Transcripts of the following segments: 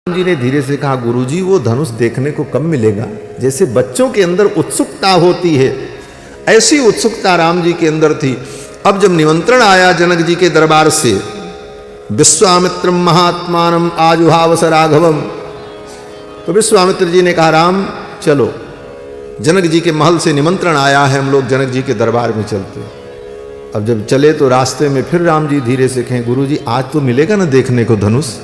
जी ने धीरे से कहा, गुरुजी वो धनुष देखने को कब मिलेगा? जैसे बच्चों के अंदर उत्सुकता होती है, ऐसी उत्सुकता राम जी के अंदर थी। अब जब निमंत्रण आया जनक जी के दरबार से, विश्वामित्रम महात्मानम आजुहावस राघवम, तो विश्वामित्र जी ने कहा, राम चलो, जनक जी के महल से निमंत्रण आया है, हम लोग जनक जी के दरबार में चलते। अब जब चले तो रास्ते में फिर राम जी धीरे से कहें, गुरुजी आज तो मिलेगा ना देखने को धनुष,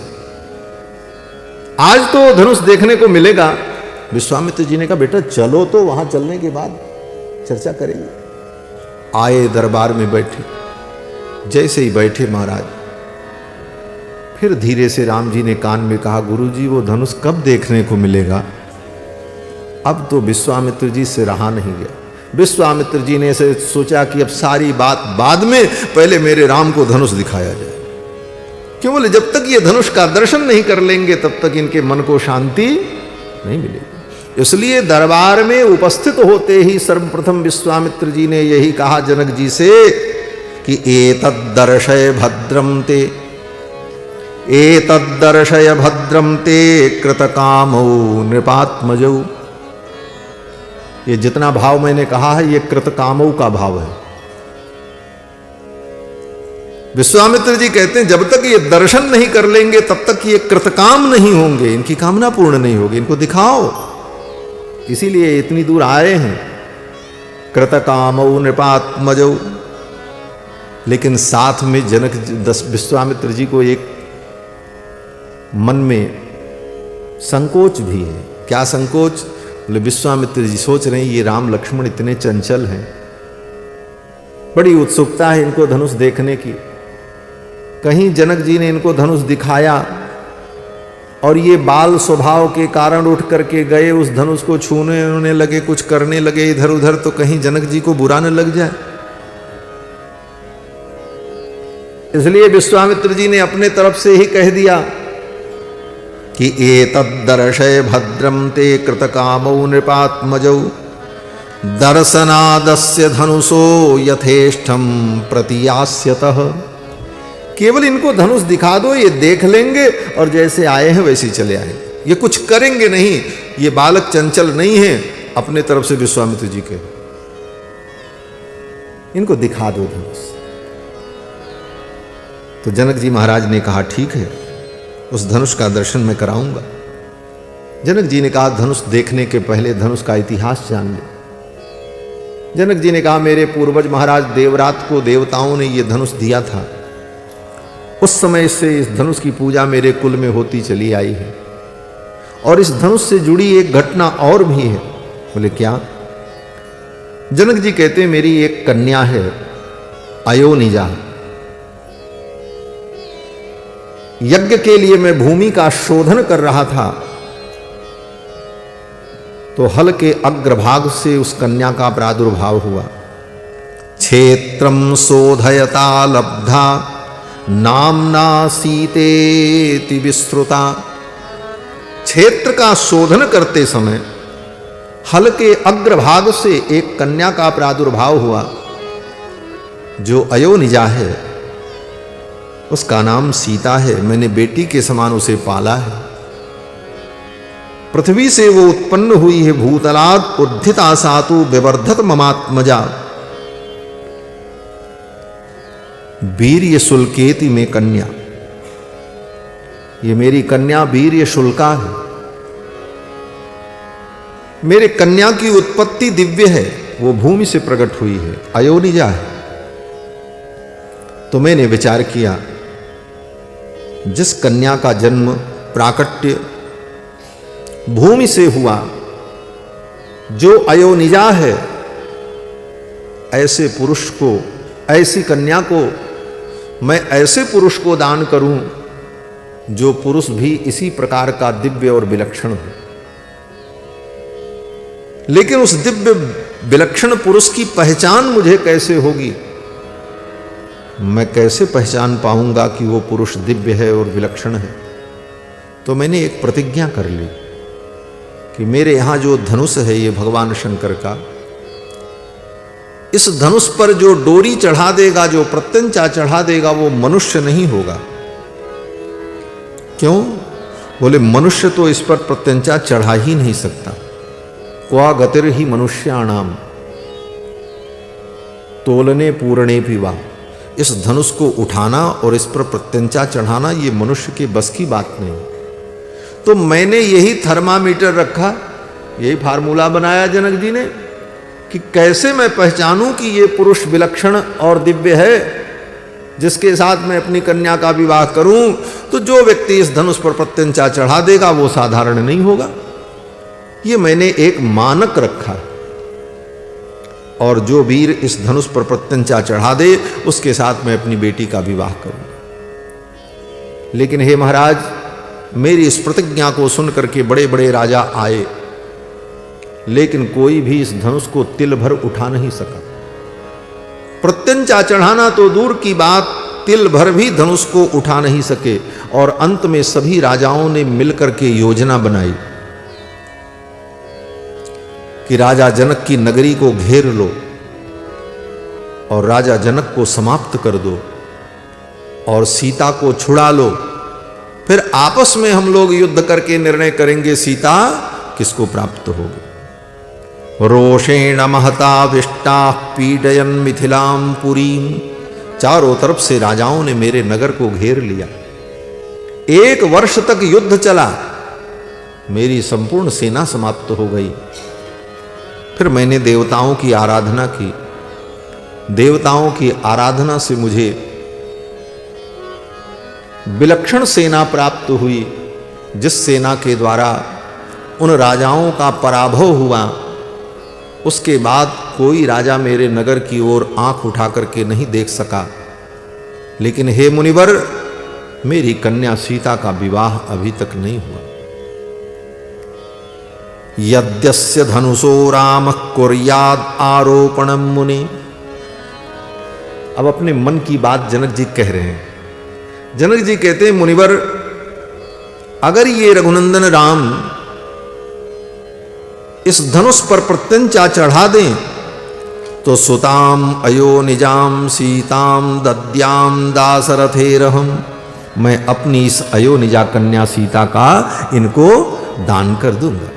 आज तो धनुष देखने को मिलेगा। विश्वामित्र जी ने कहा, बेटा चलो, तो वहां चलने के बाद चर्चा करेंगे। आए दरबार में बैठे, जैसे ही बैठे महाराज, फिर धीरे से राम जी ने कान में कहा, गुरुजी वो धनुष कब देखने को मिलेगा? अब तो विश्वामित्र जी से रहा नहीं गया। विश्वामित्र जी ने ऐसे सोचा कि अब सारी बात बाद में, पहले मेरे राम को धनुष दिखाया जाए। क्यों बोले, जब तक ये धनुष का दर्शन नहीं कर लेंगे तब तक इनके मन को शांति नहीं मिलेगी। इसलिए दरबार में उपस्थित होते ही सर्वप्रथम विश्वामित्र जी ने यही कहा जनक जी से कि एतद्दर्शय भद्रम ते, एतद्दर्शय भद्रम ते कृतकामौ नृपात्मजौ। ये जितना भाव मैंने कहा है, ये कृतकामौ का भाव है। विश्वामित्र जी कहते हैं, जब तक ये दर्शन नहीं कर लेंगे तब तक ये कृतकाम नहीं होंगे, इनकी कामना पूर्ण नहीं होगी, इनको दिखाओ। इसीलिए इतनी दूर आए हैं, कृतकामौ नृपात्मजौ। लेकिन साथ में विश्वामित्र जी को एक मन में संकोच भी है। क्या संकोच? बोले, विश्वामित्र जी सोच रहे हैं ये राम लक्ष्मण इतने चंचल हैं, बड़ी उत्सुकता है इनको धनुष देखने की। कहीं जनक जी ने इनको धनुष दिखाया और ये बाल स्वभाव के कारण उठ करके गए, उस धनुष को छूने लगे, कुछ करने लगे इधर उधर, तो कहीं जनक जी को बुरा न लग जाए। इसलिए विश्वामित्र जी ने अपने तरफ से ही कह दिया कि एतद्दर्शय भद्रम ते कृतकामौ नृपात्मजौ दर्शनादस्य धनुषो यथेष्टम प्रतियास्यतः। केवल इनको धनुष दिखा दो, ये देख लेंगे और जैसे आए हैं वैसे ही चले आएंगे, ये कुछ करेंगे नहीं। ये बालक चंचल नहीं है, अपने तरफ से विश्वामित्र जी के, इनको दिखा दो धनुष। तो जनक जी महाराज ने कहा, ठीक है, उस धनुष का दर्शन मैं कराऊंगा। जनक जी ने कहा, धनुष देखने के पहले धनुष का इतिहास जान ले। जनक जी ने कहा, मेरे पूर्वज महाराज देवरात को देवताओं ने यह धनुष दिया था, उस समय से इस धनुष की पूजा मेरे कुल में होती चली आई है। और इस धनुष से जुड़ी एक घटना और भी है। बोले, क्या? जनक जी कहते हैं, मेरी एक कन्या है अयोनिजा। यज्ञ के लिए मैं भूमि का शोधन कर रहा था, तो हल के अग्रभाग से उस कन्या का प्रादुर्भाव हुआ। क्षेत्रम शोधयता लब्धा नामना सीतेति विस्तृता। क्षेत्र का शोधन करते समय हल के अग्रभाग से एक कन्या का प्रादुर्भाव हुआ, जो अयोनिजा है, उसका नाम सीता है। मैंने बेटी के समान उसे पाला है। पृथ्वी से वो उत्पन्न हुई है, भूतलाद उद्धिता सातु विवर्धत ममात्मजा। वीर्य शुल्केति में कन्या, ये मेरी कन्या वीर्य शुल्का है। मेरे कन्या की उत्पत्ति दिव्य है, वो भूमि से प्रकट हुई है, अयोनिजा है। तो मैंने विचार किया, जिस कन्या का जन्म प्राकट्य भूमि से हुआ, जो अयोनिजा है, ऐसे पुरुष को, ऐसी कन्या को मैं ऐसे पुरुष को दान करूं, जो पुरुष भी इसी प्रकार का दिव्य और विलक्षण हो। लेकिन उस दिव्य विलक्षण पुरुष की पहचान मुझे कैसे होगी? मैं कैसे पहचान पाऊंगा कि वो पुरुष दिव्य है और विलक्षण है? तो मैंने एक प्रतिज्ञा कर ली कि मेरे यहां जो धनुष है, ये भगवान शंकर का, इस धनुष पर जो डोरी चढ़ा देगा, जो प्रत्यंचा चढ़ा देगा, वो मनुष्य नहीं होगा। क्यों? बोले मनुष्य तो इस पर प्रत्यंचा चढ़ा ही नहीं सकता। क्वा गतिर ही मनुष्याणाम तोलने पूर्णे पीवा। इस धनुष को उठाना और इस पर प्रत्यंचा चढ़ाना ये मनुष्य के बस की बात नहीं। तो मैंने यही थर्मामीटर रखा, यही फार्मूला बनाया जनक जी ने कि कैसे मैं पहचानूं कि ये पुरुष विलक्षण और दिव्य है जिसके साथ मैं अपनी कन्या का विवाह करूं। तो जो व्यक्ति इस धनुष पर प्रत्यंचा चढ़ा देगा वो साधारण नहीं होगा। ये मैंने एक मानक रखा, और जो वीर इस धनुष पर प्रत्यंचा चढ़ा दे उसके साथ मैं अपनी बेटी का विवाह करूंगा। लेकिन हे महाराज, मेरी इस प्रतिज्ञा को सुनकर के बड़े बड़े राजा आए, लेकिन कोई भी इस धनुष को तिल भर उठा नहीं सका। प्रत्यंचा चढ़ाना तो दूर की बात, तिल भर भी धनुष को उठा नहीं सके। और अंत में सभी राजाओं ने मिलकर के योजना बनाई कि राजा जनक की नगरी को घेर लो और राजा जनक को समाप्त कर दो और सीता को छुड़ा लो। फिर आपस में हम लोग युद्ध करके निर्णय करेंगे सीता किसको प्राप्त होगी। रोषेण महता विष्टा पीडयन मिथिलाम पुरीम। चारों तरफ से राजाओं ने मेरे नगर को घेर लिया। 1 वर्ष तक युद्ध चला, मेरी संपूर्ण सेना समाप्त हो गई। फिर मैंने देवताओं की आराधना की। देवताओं की आराधना से मुझे विलक्षण सेना प्राप्त हुई, जिस सेना के द्वारा उन राजाओं का पराभव हुआ। उसके बाद कोई राजा मेरे नगर की ओर आंख उठा करके नहीं देख सका। लेकिन हे मुनिवर, मेरी कन्या सीता का विवाह अभी तक नहीं हुआ। यद्यस्य धनुषो राम कुर्याद आरोपणम मुनि। अब अपने मन की बात जनक जी कह रहे हैं। जनक जी कहते हैं, मुनिवर, अगर ये रघुनंदन राम इस धनुष पर प्रत्यंचा चढ़ा दें तो सुताम अयो निजाम सीताम दद्याम दासरथेरहम। मैं अपनी इस अयो निजा कन्या सीता का इनको दान कर दूंगा,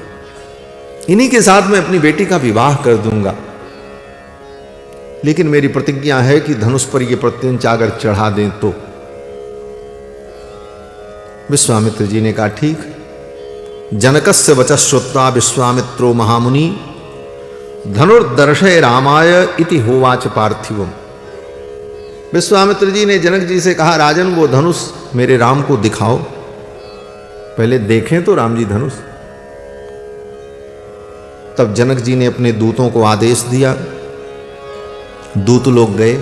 इन्हीं के साथ मैं अपनी बेटी का विवाह कर दूंगा। लेकिन मेरी प्रतिज्ञा है कि धनुष पर यह प्रत्यंचा अगर चढ़ा दें तो। विश्वामित्र जी ने कहा, ठीक। जनकस्य वचः श्रुत्वा विश्वामित्रो महामुनि धनुर्दर्शय रामाय इति होवाच पार्थिवम। विश्वामित्र जी ने जनक जी से कहा, राजन वो धनुष मेरे राम को दिखाओ, पहले देखें तो राम जी धनुष। तब जनक जी ने अपने दूतों को आदेश दिया। दूत लोग गए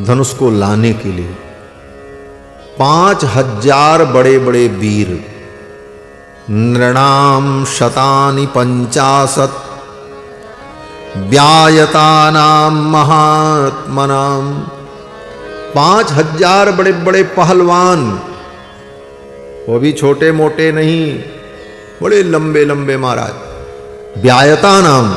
धनुष को लाने के लिए। 5000 बड़े बड़े वीर, नृणाम शतानि 50 व्यायतानाम महात्मनाम। 5000 बड़े बड़े पहलवान, वो भी छोटे मोटे नहीं, बड़े लंबे लंबे महाराज। व्यायतानाम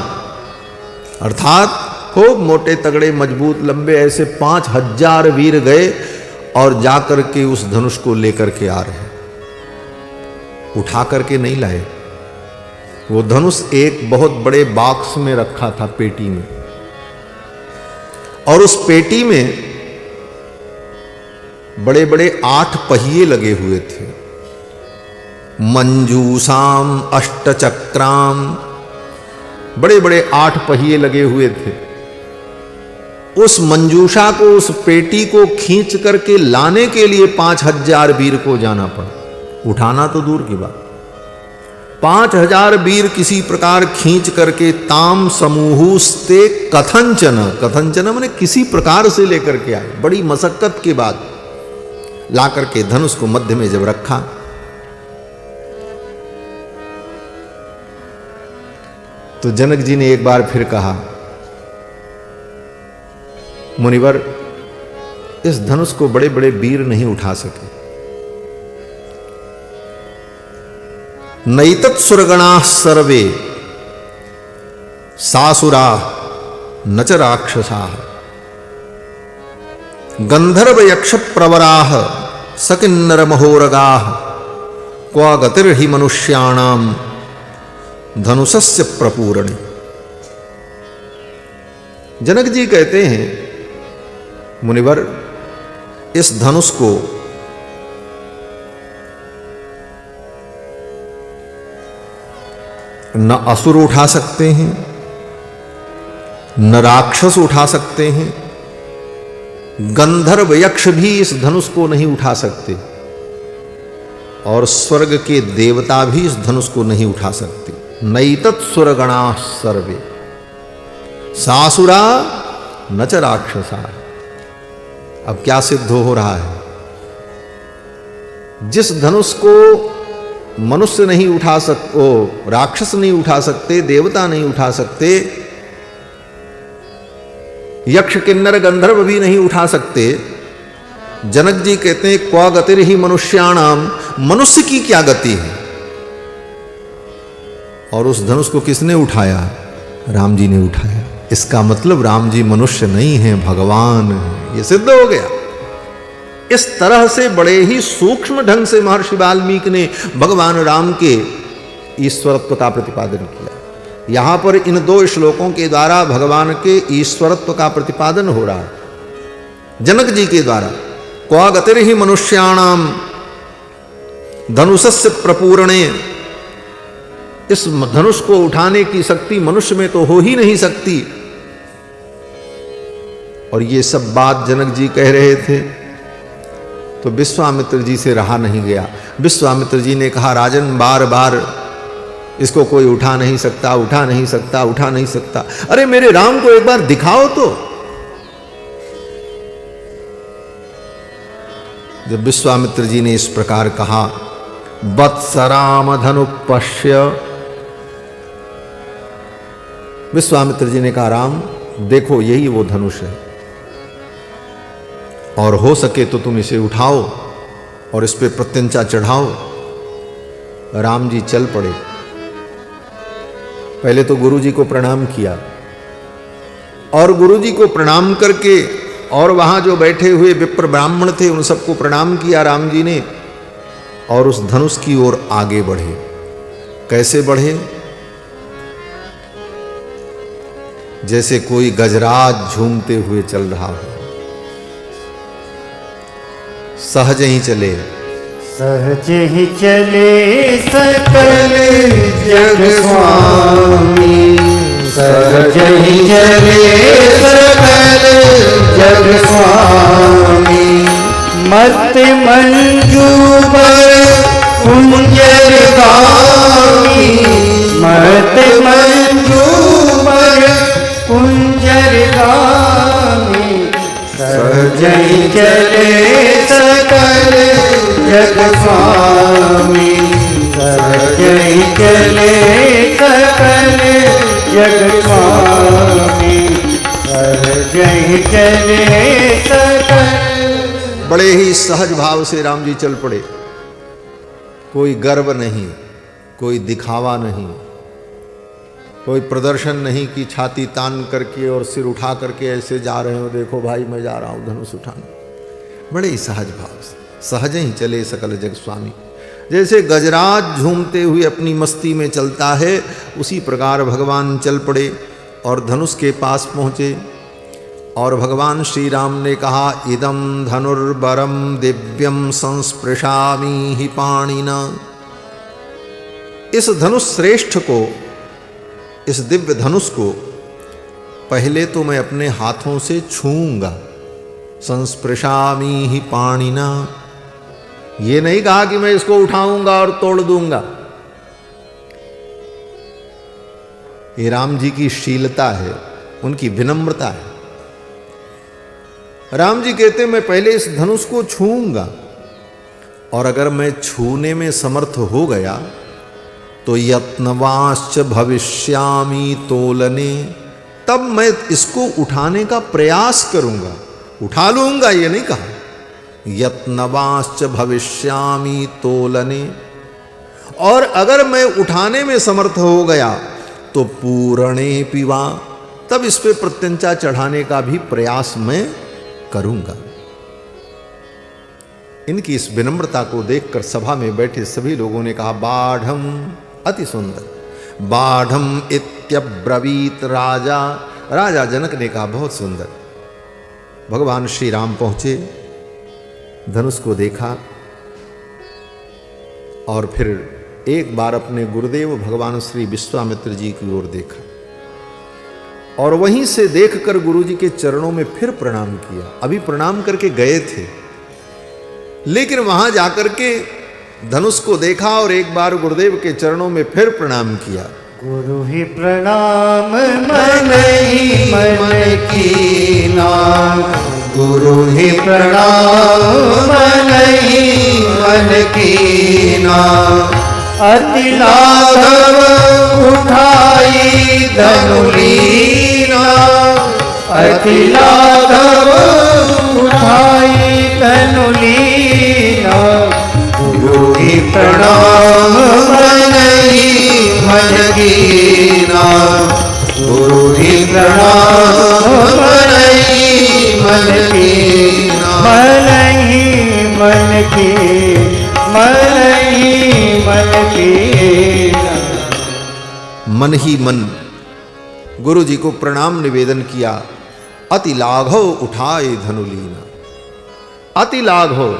अर्थात खूब मोटे तगड़े मजबूत लंबे, ऐसे 5000 वीर गए और जाकर के उस धनुष को लेकर के आ रहे। उठा करके नहीं लाए, वो धनुष एक बहुत बड़े बॉक्स में रखा था, पेटी में। और उस पेटी में बड़े बड़े 8 पहिए लगे हुए थे। मंजूसाम अष्टचक्राम, बड़े बड़े 8 पहिए लगे हुए थे। उस मंजूषा को, उस पेटी को खींच करके लाने के लिए 5000 वीर को जाना पड़ा। उठाना तो दूर की बात, 5000 वीर किसी प्रकार खींच करके ताम समूहुस्ते कथंचन, कथंचन माने किसी प्रकार से लेकर के आए। बड़ी मशक्कत के बाद ला करके धनुष को मध्य में जब रखा, तो जनक जी ने एक बार फिर कहा, मुनिवर, इस धनुष को बड़े बड़े वीर नहीं उठा सके। नैतत् सुरगणा सर्वे सासुरा न च राक्षसा गंधर्व यक्ष प्रवराह सकिन्नर महोरगाः क्व गतिर्हि मनुष्याणाम धनुषस्य प्रपूरणे। जनक जी कहते हैं, मुनिवर, इस धनुष को न असुर उठा सकते हैं, न राक्षस उठा सकते हैं, गंधर्व यक्ष भी इस धनुष को नहीं उठा सकते, और स्वर्ग के देवता भी इस धनुष को नहीं उठा सकते। नैतत् सुरगणाः सर्वे सासुरा न च राक्षसा। अब क्या सिद्ध हो रहा है? जिस धनुष को मनुष्य नहीं उठा सकते, राक्षस नहीं उठा सकते, देवता नहीं उठा सकते, यक्ष किन्नर गंधर्व भी नहीं उठा सकते, जनक जी कहते हैं क्व गतिर्हि मनुष्याणाम, मनुष्य की क्या गति है? और उस धनुष को किसने उठाया? राम जी ने उठाया। इसका मतलब राम जी मनुष्य नहीं है, भगवान है। यह सिद्ध हो गया। इस तरह से बड़े ही सूक्ष्म ढंग से महर्षि वाल्मीकि ने भगवान राम के ईश्वरत्व का प्रतिपादन किया। यहां पर इन 2 श्लोकों के द्वारा भगवान के ईश्वरत्व का प्रतिपादन हो रहा है जनक जी के द्वारा। क्व गतिर्हि मनुष्याणाम धनुषस्य प्रपूरणे। इस धनुष को उठाने की शक्ति मनुष्य में तो हो ही नहीं सकती। और ये सब बात जनक जी कह रहे थे तो विश्वामित्र जी से रहा नहीं गया। विश्वामित्र जी ने कहा, राजन, बार बार इसको कोई उठा नहीं सकता, उठा नहीं सकता, उठा नहीं सकता। अरे मेरे राम को एक बार दिखाओ तो। जब विश्वामित्र जी ने इस प्रकार कहा, वत्स राम धनु पश्य। विश्वामित्र जी ने कहा, राम देखो, यही वो धनुष है, और हो सके तो तुम इसे उठाओ और इस पे प्रत्यंचा चढ़ाओ। राम जी चल पड़े। पहले तो गुरु जी को प्रणाम किया, और गुरु जी को प्रणाम करके और वहां जो बैठे हुए विप्र ब्राह्मण थे उन सबको प्रणाम किया राम जी ने, और उस धनुष की ओर आगे बढ़े। कैसे बढ़े? जैसे कोई गजराज झूमते हुए चल रहा हो। सहज ही चले, सहज ही चले सकल जग स्वामी, सहज ही चले सकल जग स्वामी। मत मंजू पर कुंजर गामी, मत मंजू पर कुंजर गामी। सहज ही चले सकल जग स्वामी, सहज ही चले सकल जग स्वामी, सहज ही चले सकल। बड़े ही सहज भाव से राम जी चल पड़े। कोई गर्व नहीं, कोई दिखावा नहीं, कोई प्रदर्शन नहीं कि छाती तान करके और सिर उठा करके ऐसे जा रहे हो, देखो भाई मैं जा रहा हूं धनुष उठाने। बड़े ही सहज भाव से, सहज ही चले सकल जग स्वामी। जैसे गजराज झूमते हुए अपनी मस्ती में चलता है, उसी प्रकार भगवान चल पड़े और धनुष के पास पहुंचे। और भगवान श्री राम ने कहा, इदम धनुर्बरम दिव्यम संस्पृशामि हि पाणिना। इस धनुष श्रेष्ठ को, इस दिव्य धनुष को पहले तो मैं अपने हाथों से छूऊंगा। संस्पृशामि हि पाणिना, ये नहीं कहा कि मैं इसको उठाऊंगा और तोड़ दूंगा। ये राम जी की शीलता है, उनकी विनम्रता है। राम जी कहते मैं पहले इस धनुष को छूऊंगा, और अगर मैं छूने में समर्थ हो गया तो यत्नवाश्च भविष्यामि तोलने, तब मैं इसको उठाने का प्रयास करूंगा। उठा लूंगा ये नहीं कहा, यत्नवाश्च भविष्यामि तोलने। और अगर मैं उठाने में समर्थ हो गया तो पूरणे पिवा, तब इस पे प्रत्यंचा चढ़ाने का भी प्रयास मैं करूंगा। इनकी इस विनम्रता को देखकर सभा में बैठे सभी लोगों ने कहा, बाढ़म, अति सुंदर, बाढ़म इत्यब्रवीत राजा। राजा जनक ने कहा, बहुत सुंदर। भगवान श्री राम पहुंचे, धनुष को देखा और फिर एक बार अपने गुरुदेव भगवान श्री विश्वामित्र जी की ओर देखा और वहीं से देखकर गुरु जी के चरणों में फिर प्रणाम किया। अभी प्रणाम करके गए थे, लेकिन वहां जाकर के धनुष को देखा और एक बार गुरुदेव के चरणों में फिर प्रणाम किया। गुरु ही प्रणाम मन ही मन कीना, गुरु ही प्रणाम मन ही मन कीना। अति लाघव उठाई धनुलीना, अति लाघव उठाई धनुलीना। गुरु ही प्रणाम मन ही मन कीना, गुरु ही प्रणाम मन ही मन कीना। मन ही मन की, मन ही मन कीना। मन ही मन गुरु जी को प्रणाम निवेदन किया। अति लाघव उठाए धनुलीना, अति लाघव,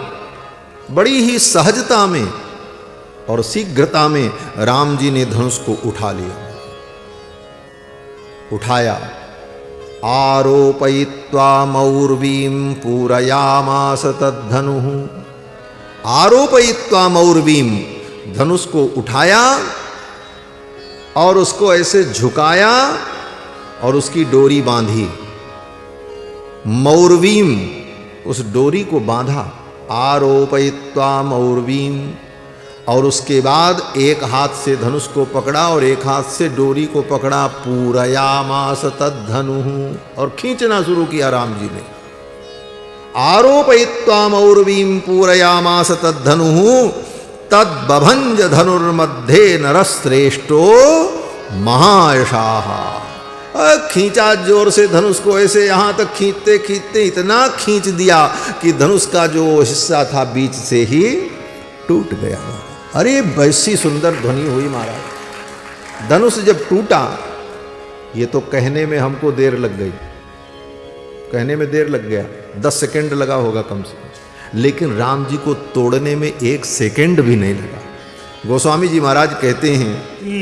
बड़ी ही सहजता में और शीघ्रता में राम जी ने धनुष को उठा लिया, उठाया। आरोपयित्वा मौर्वीं पूरयामास तद्धनुः, आरोपयित्वा मौर्वीं, धनुष को उठाया और उसको ऐसे झुकाया और उसकी डोरी बांधी। मौर्वीं, उस डोरी को बांधा। आरोपयित्वा मौर्वीं, और उसके बाद एक हाथ से धनुष को पकड़ा और एक हाथ से डोरी को पकड़ा। पूरयामास तद्धनुः, और खींचना शुरू किया राम जी ने। आरोपयित्वा मौर्वीं पूरयामास तद्धनुः, तद्बभंज धनुर्मध्ये नरश्रेष्ठो महायशाः। खींचा जोर से धनुष को, ऐसे यहां तक खींचते खींचते इतना खींच दिया कि धनुष का जो हिस्सा था बीच से ही टूट गया। अरे वैसी सुंदर ध्वनि हुई महाराज। धनुष जब टूटा, ये तो कहने में हमको देर लग गई, कहने में देर लग गया, 10 सेकंड लगा होगा कम से कम, लेकिन राम जी को तोड़ने में 1 सेकंड भी नहीं लगा। गोस्वामी जी महाराज कहते हैं,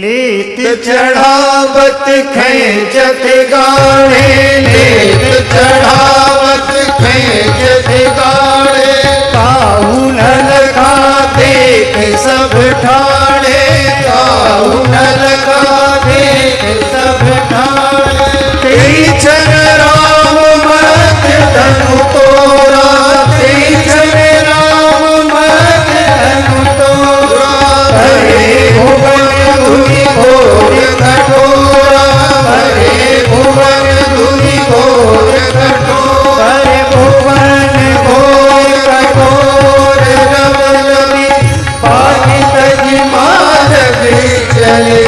लेत चढ़ावत खेचत गाड़े, लेत चढ़ावत खेचत गाड़े। काहू न लगा देख सब ठाणे, काहू न लगा देख सब ठाणे। तेरी छन राम मत धनु तोरा, तेरी छन राम मत धनु तोरा। हरे भुवन धुनि घोर कठोरा, हरे भुवन धुनि घोर कठोरा। हरे भुवन घोर कठोर रव रवि, पाति तज मार्ग चले।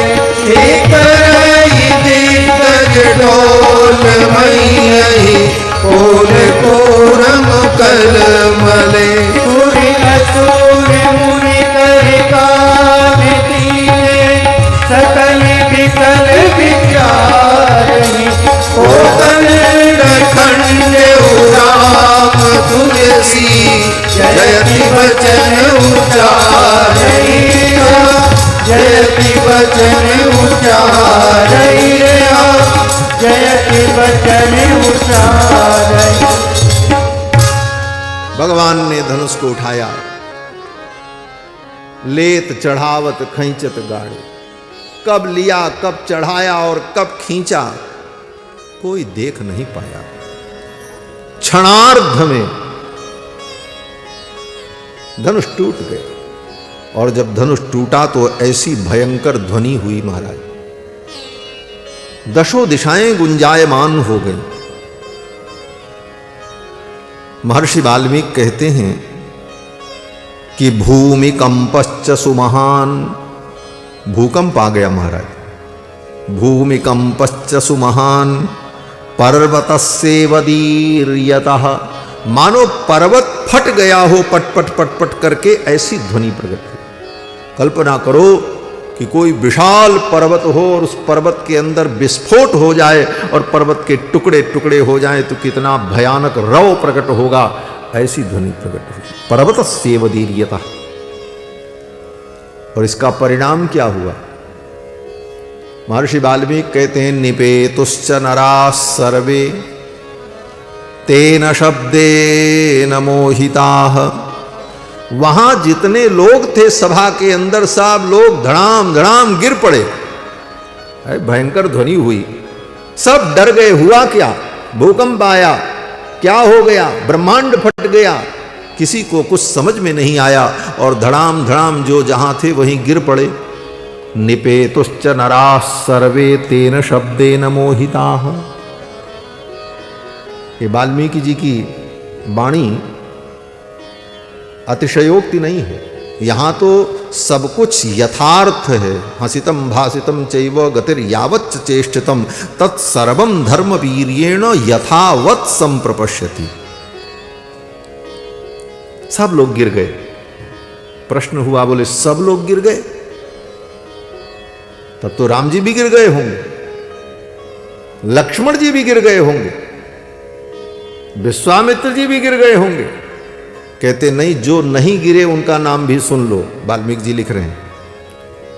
एक रही दिग्गज डोल मई, कोल कोरम कल मले। सूर्य असुर मुनि कर काम दीने, सकल विकल विचारहि। ओ कनड़ खंड उराम तुलसी, जयति वचन उचारहि। जयति वचन उचारहि, जयति वचन उचारहि। भगवान ने धनुष को उठाया। लेत चढ़ावत खींचत गाड़े, कब लिया, कब चढ़ाया और कब खींचा, कोई देख नहीं पाया। क्षणार्ध में धनुष टूट गए, और जब धनुष टूटा तो ऐसी भयंकर ध्वनि हुई महाराज, दशों दिशाएं गुंजायमान हो गई। महर्षि वाल्मीकि कहते हैं कि भूमि कंपश्च सुमहान, भूकंप आ गया महाराज। भूमि कंपश्च सुमहान, पर्वतस्येव दीर्यतः मानो पर्वत फट गया हो पट पट पट पट करके, ऐसी ध्वनि प्रकट हुई। कल्पना करो कि कोई विशाल पर्वत हो और उस पर्वत के अंदर विस्फोट हो जाए और पर्वत के टुकड़े टुकड़े हो जाए तो कितना भयानक रव प्रकट होगा, ऐसी ध्वनि प्रकट हुई। पर्वत सेवदीर्यता। और इसका परिणाम क्या हुआ? महर्षि वाल्मीकि कहते हैं, निपेतुश्च नराः सर्वे तेन शब्देन मोहिताः। वहां जितने लोग थे सभा के अंदर, सब लोग धड़ाम धड़ाम गिर पड़े। भयंकर ध्वनि हुई, सब डर गए। हुआ क्या? भूकंप आया, क्या हो गया? ब्रह्मांड फट गया? किसी को कुछ समझ में नहीं आया और धड़ाम धड़ाम जो जहां थे वहीं गिर पड़े। निपेतुश्च नराः सर्वे तेन शब्देन मोहिताः। ये वाल्मीकि जी की वाणी अतिशयोक्ति नहीं है, यहां तो सब कुछ यथार्थ है। हसितम भासितम चैव गतिर यावच्च चेष्टितम तत्सर्वं धर्म वीर्येण यथावत् संप्रपश्यति। सब लोग गिर गए। प्रश्न हुआ, बोले सब लोग गिर गए? तब तो राम जी भी गिर गए होंगे, लक्ष्मण जी भी गिर गए होंगे, विश्वामित्र जी भी गिर गए होंगे। कहते नहीं, जो नहीं गिरे उनका नाम भी सुन लो। वाल्मीकि जी लिख रहे हैं,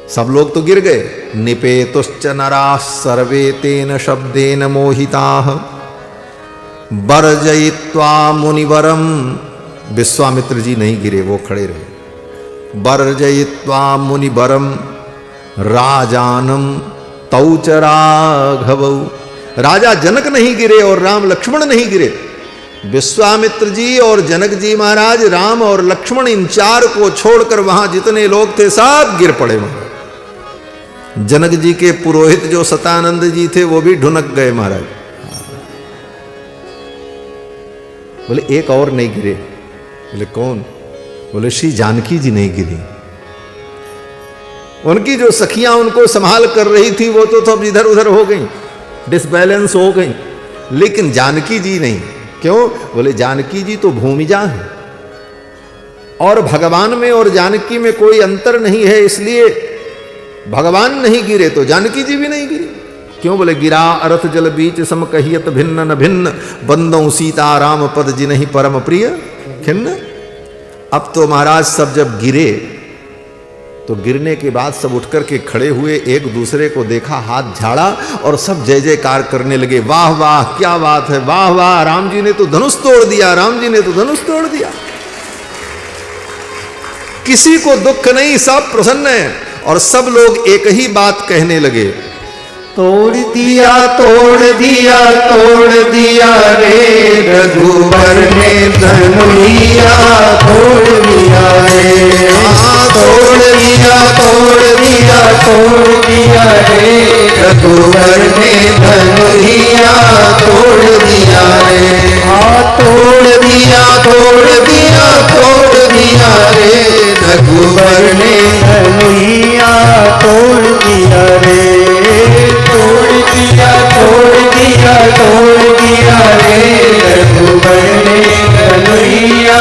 सब लोग तो गिर गए। निपेतुश्च नराः सर्वे तेन शब्देन मोहिताः वर्जयित्वा मुनिवरम। विश्वामित्र जी नहीं गिरे, वो खड़े रहे। वर्जयित्वा मुनिवरम राजानम तौ च राघवौ। राजा जनक नहीं गिरे और राम लक्ष्मण नहीं गिरे। विश्वामित्र जी और जनक जी महाराज, राम और लक्ष्मण, इन चार को छोड़कर वहां जितने लोग थे सब गिर पड़े। वहां जनक जी के पुरोहित जो सतानंद जी थे वो भी ढुनक गए महाराज। बोले एक और नहीं गिरे। बोले कौन? बोले श्री जानकी जी नहीं गिरी। उनकी जो सखियां उनको संभाल कर रही थी वो तो अब इधर उधर हो गई, डिसबैलेंस हो गई, लेकिन जानकी जी नहीं। क्यों? बोले जानकी जी तो भूमिजा है और भगवान में और जानकी में कोई अंतर नहीं है, इसलिए भगवान नहीं गिरे तो जानकी जी भी नहीं गिरी। क्यों? बोले गिरा अरथ जल बीच सम कहियत भिन्न न भिन्न बंदों सीता राम पद जिन्हि परम प्रिय खिन्न। अब तो महाराज सब जब गिरे तो गिरने के बाद सब उठकर के खड़े हुए, एक दूसरे को देखा, हाथ झाड़ा और सब जय जयकार करने लगे। वाह वाह क्या बात है, वाह वाह, राम जी ने तो धनुष तोड़ दिया, राम जी ने तो धनुष तोड़ दिया। किसी को दुख नहीं, सब प्रसन्न है। और सब लोग एक ही बात कहने लगे, तोड़ दिया तोड़ दिया तोड़ दिया रे रघुवर ने धनुया तोड़ दिया रे। तोड़ दिया तोड़ दिया तोड़ दिया रे रघुवर ने धनुया तोड़ दिया रे। तोड़ दिया तोड़ दिया तोड़ दिया रे रघुवर ने धनुया तोड़ दिया रे। तोड़ दिया तोड़ दिया तोड़ दिया रे रघुवर ने धनुया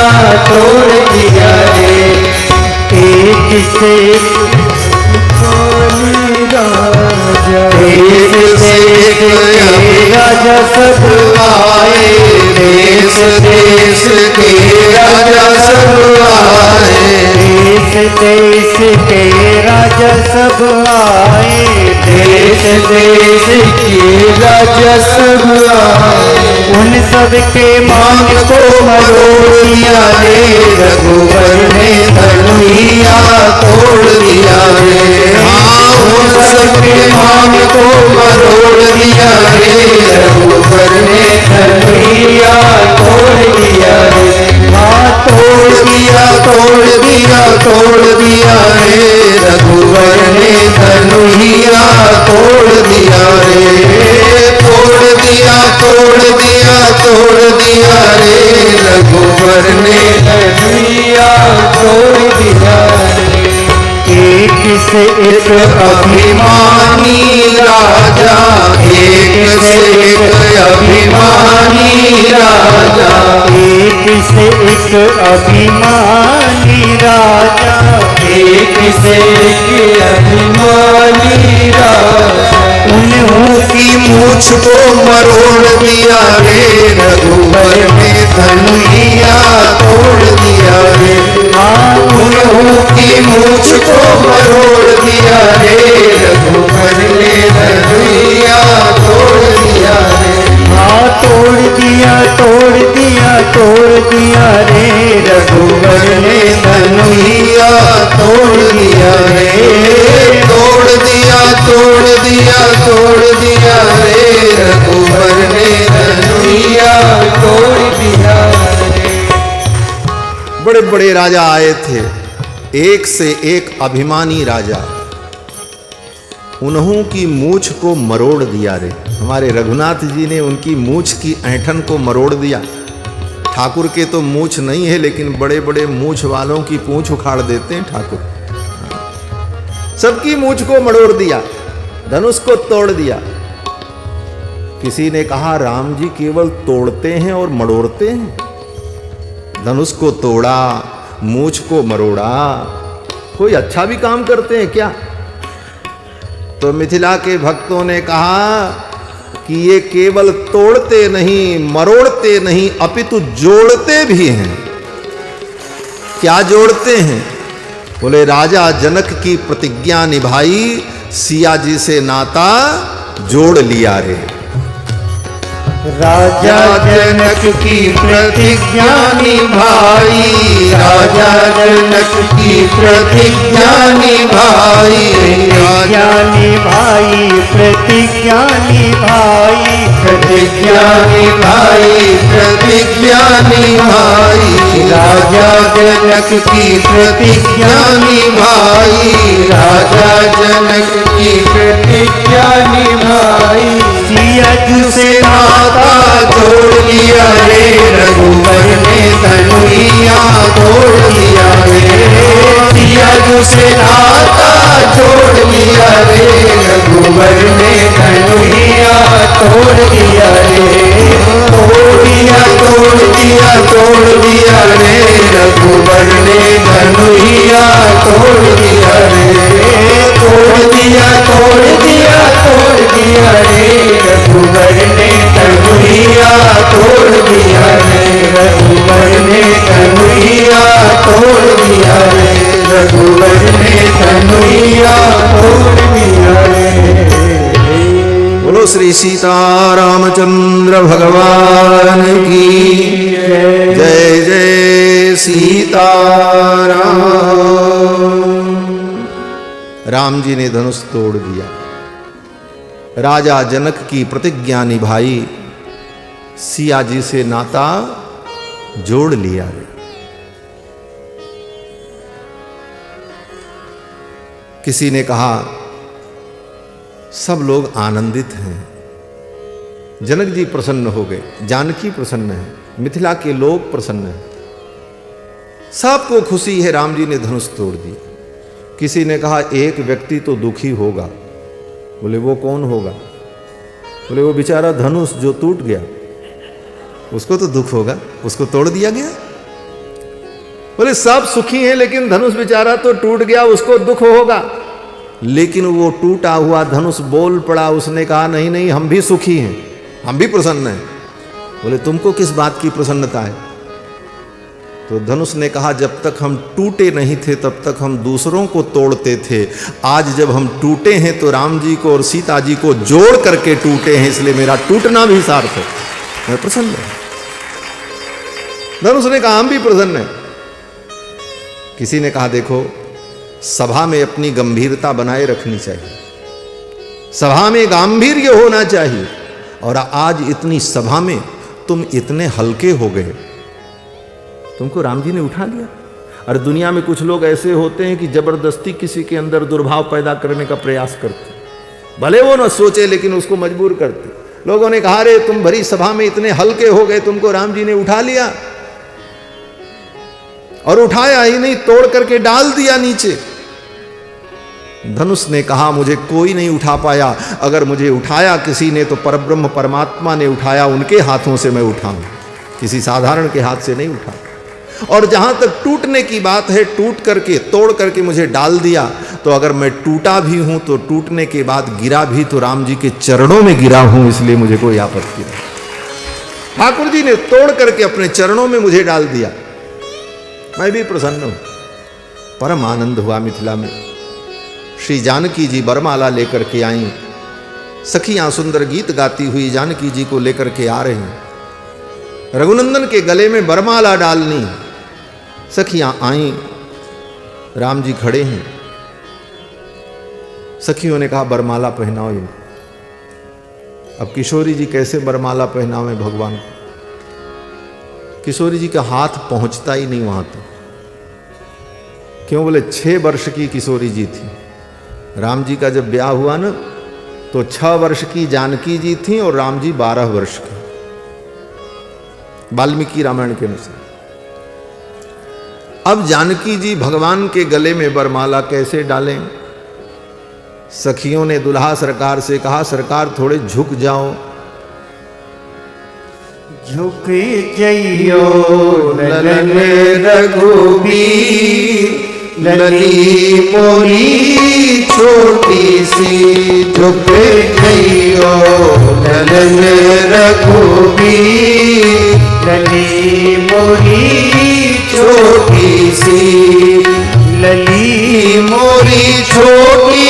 तोड़ दिया रे। एक से राजा सब आए, देश देश के राजा सब आए। देश देश के राजा सब आए, देश देश के राजा सब आए। उन सब के मान को मरोड़ दिया रे रघुवर ने धनुया तोड़ दिया रे। उन सब के मान को मरोड़ दिया रे रघुवर ने धनुया तोड़ दिया रे। तोड़ दिया तोड़ दिया तोड़ दिया रे रघुवर ने धनुया तोड़ दिया रे। तोड़ दिया तोड़ दिया तोड़ दिया रे रघुवर ने धनुया तोड़ दिया रे। एक से एक अभिमानी राजा, एक से एक अभिमानी राजा, एक से एक अभिमानी राजा, एक से एक अभिमानी राजा। उन्हीं मूछ को मरोड़ दिया रे, रघुवर ने धनुइया तोड़ दिया रे। उन्हीं मूछ को मरोड़ दिया रे, रघुवर ने धनुइया तोड़ दिया रे। तोड़ दिया तोड़ दिया तोड़ दिया रे, रघुवर ने धनुइया तोड़ दिया रे। तोड़ दिया तोड़ दिया तोड़ दिया रे, रघुवर ने धनुइया तोड़ दिया रे। बड़े बड़े राजा आए थे, एक से एक अभिमानी राजा, उन्हों की मूछ को मरोड़ दिया रे। हमारे रघुनाथ जी ने उनकी मूछ की ऐंठन को मरोड़ दिया। ठाकुर के तो मूछ नहीं है, लेकिन बड़े बड़े मूछ वालों की पूंछ उखाड़ देते हैं ठाकुर। सबकी मूछ को मरोड़ दिया, धनुष को तोड़ दिया। किसी ने कहा राम जी केवल तोड़ते हैं और मरोड़ते हैं, धनुष को तोड़ा, मूछ को मरोड़ा, कोई अच्छा भी काम करते हैं क्या? तो मिथिला के भक्तों ने कहा कि ये केवल तोड़ते नहीं, मरोड़ते नहीं, अपितु जोड़ते भी हैं। क्या जोड़ते हैं? बोले राजा जनक की प्रतिज्ञा निभाई, सिया जी से नाता जोड़ लिया रे। राजा जनक की प्रतिज्ञा निभाई, राजा जनक की प्रतिज्ञा निभाई, प्रतिज्ञा निभाई, प्रतिज्ञा निभाई, प्रतिज्ञा निभाई, प्रतिज्ञा निभाई। राजा जनक की प्रतिज्ञा निभाई, राजा जनक की प्रतिज्ञा निभाई। सिया जी से नाता जोड़ लिया रे, रघुवर ने धनुइया तोड़ लिया रे। सिया जी से नाता जोड़ लिया रे, रघुवर ने धनुइया तोड़ दिया रे। तोड़ दिया तोड़ दिया तोड़ दिया रे, रघुवर ने धनुइया तोड़ दिया रे। तोड़ दिया तोड़ दिया तोड़ दिया रे, रघुवर ने धनुइया तोड़ दिया रे। रघुवर ने धनुइया तोड़ दिया रे, रघुवर ने धनुइया तोड़ दिया रे। बोलो श्री सीतारामचंद्र भगवान की जय। जय सीताराम। राम जी ने धनुष तोड़ दिया, राजा जनक की प्रतिज्ञा निभाई, सिया जी से नाता जोड़ लिया रे। किसी ने कहा सब लोग आनंदित हैं, जनक जी प्रसन्न हो गए, जानकी प्रसन्न है, मिथिला के लोग प्रसन्न हैं, सबको खुशी है, राम जी ने धनुष तोड़ दी। किसी ने कहा एक व्यक्ति तो दुखी होगा। बोले वो कौन होगा? बोले वो बेचारा धनुष जो टूट गया, उसको तो दुख होगा, उसको तोड़ दिया गया। बोले सब सुखी हैं, लेकिन धनुष बेचारा तो टूट गया, उसको दुख होगा। लेकिन वो टूटा हुआ धनुष बोल पड़ा, उसने कहा नहीं नहीं, हम भी सुखी हैं, हम भी प्रसन्न हैं। बोले तुमको किस बात की प्रसन्नता है? तो धनुष ने कहा जब तक हम टूटे नहीं थे तब तक हम दूसरों को तोड़ते थे, आज जब हम टूटे हैं तो राम जी को और सीता जी को जोड़ करके टूटे हैं, इसलिए मेरा टूटना भी सार्थक है, मैं प्रसन्न हूं। धनुष ने कहा हम भी प्रसन्न हैं। किसी ने कहा देखो सभा में अपनी गंभीरता बनाए रखनी चाहिए, सभा में गांभीर्य होना चाहिए, और आज इतनी सभा में तुम इतने हल्के हो गए, तुमको राम जी ने उठा लिया। और दुनिया में कुछ लोग ऐसे होते हैं कि जबरदस्ती किसी के अंदर दुर्भाव पैदा करने का प्रयास करते, भले वो ना सोचे लेकिन उसको मजबूर करते। लोगों ने कहा रे तुम भरी सभा में इतने हल्के हो गए, तुमको राम जी ने उठा लिया, और उठाया ही नहीं, तोड़ करके डाल दिया नीचे। धनुष ने कहा मुझे कोई नहीं उठा पाया, अगर मुझे उठाया किसी ने तो परब्रह्म परमात्मा ने उठाया, उनके हाथों से मैं उठाऊं, किसी साधारण के हाथ से नहीं उठा। और जहां तक टूटने की बात है, टूट करके तोड़ करके मुझे डाल दिया, तो अगर मैं टूटा भी हूं तो टूटने के बाद गिरा भी तो राम जी के चरणों में गिरा हूं, इसलिए मुझे कोई आपत्ति नहीं। ठाकुर जी ने तोड़ करके अपने चरणों में मुझे डाल दिया, मैं भी प्रसन्न हूं। परम आनंद हुआ। मिथिला में श्री जानकी जी बरमाला लेकर के आई, सखियां सुंदर गीत गाती हुई जानकी जी को लेकर के आ रही हैं। रघुनंदन के गले में बरमाला डालनी, सखियां आई, राम जी खड़े हैं। सखियों ने कहा बरमाला पहनाओ इनको। अब किशोरी जी कैसे बरमाला पहनावे भगवान को? किशोरी जी का हाथ पहुंचता ही नहीं वहां तक। क्यों? बोले 6 वर्ष की किशोरी जी थी। राम जी का जब ब्याह हुआ ना, तो 6 वर्ष की जानकी जी थी और राम जी 12 वर्ष के, वाल्मीकि रामायण के अनुसार। अब जानकी जी भगवान के गले में बरमाला कैसे डालें? सखियों ने दुल्हा सरकार से कहा सरकार थोड़े झुक जाओ। झुक जइयो ललन रघुबीर, लली मोरी छोटी सी। झुक जइयो ललन रघुबीर, लली मोरी छोटी सी। लली मोरी छोटी,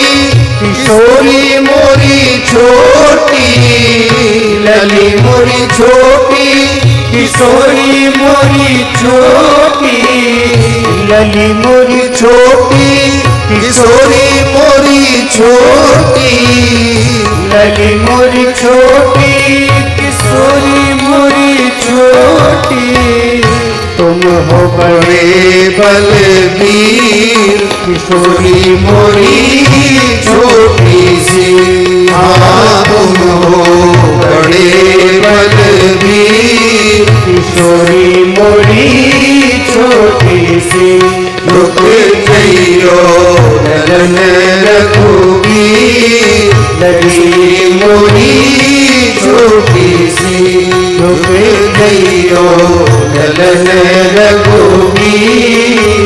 किशोरी मोरी छोटी। लली मोरी छोटी, किशोरी मोरी छोटी। लली मोरी छोटी, किशोरी मोरी छोटी। लली मोरी छोटी, किशोरी मोरी छोटी। तुम हो बड़े बलबीर, किशोरी मोरी छोटी सी। हाँ तुम हो बड़े बलबीर, किशोरी मोरी छोटी सी। रुक जइयो ललन रघुबीर, लली मोरी छोटी सी। रुक जइयो ललन रघुबीर,